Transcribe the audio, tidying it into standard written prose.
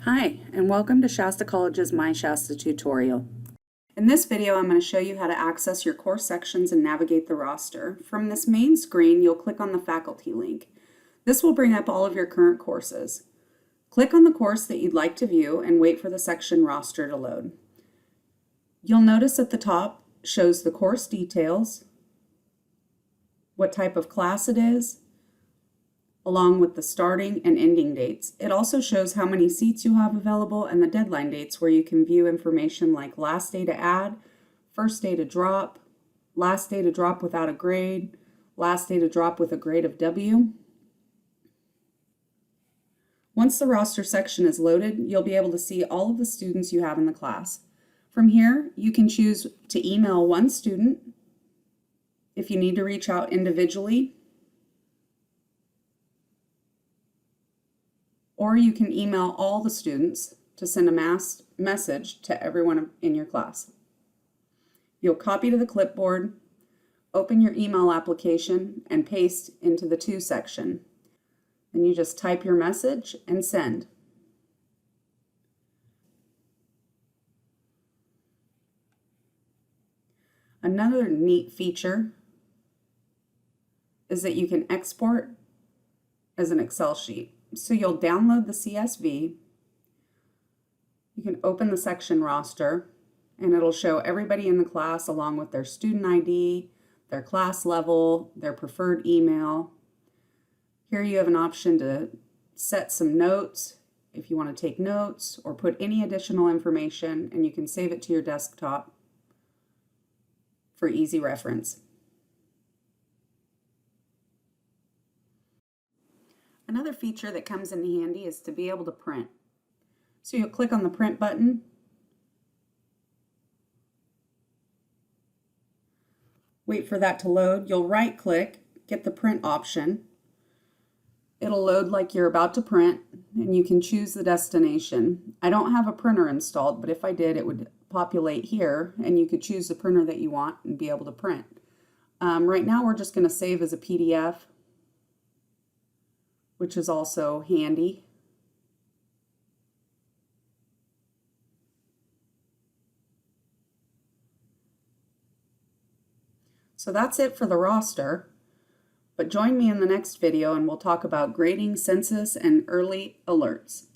Hi, and welcome to Shasta College's MyShasta tutorial. In this video, I'm going to show you how to access your course sections and navigate the roster. From this main screen, you'll click on the faculty link. This will bring up all of your current courses. Click on the course that you'd like to view and wait for the section roster to load. You'll notice at the top shows the course details, what type of class it is, along with the starting and ending dates. It also shows how many seats you have available and the deadline dates, where you can view information like last day to add, first day to drop, last day to drop without a grade, last day to drop with a grade of W. Once the roster section is loaded, you'll be able to see all of the students you have in the class. From here, you can choose to email one student if you need to reach out individually, or you can email all the students to send a mass message to everyone in your class. You'll copy to the clipboard, open your email application, and paste into the To section. Then you just type your message and send. Another neat feature is that you can export as an Excel sheet. So you'll download the CSV, you can open the section roster, and it'll show everybody in the class along with their student ID, their class level, their preferred email. Here you have an option to set some notes if you want to take notes or put any additional information, and you can save it to your desktop for easy reference. Another feature that comes in handy is to be able to print. So you'll click on the print button, wait for that to load. You'll right click, get the print option. It'll load like you're about to print, and you can choose the destination. I don't have a printer installed, but if I did, it would populate here, and you could choose the printer that you want and be able to print. Right now we're just going to save as a PDF, which is also handy. So that's it for the roster, but join me in the next video and we'll talk about grading, census, and early alerts.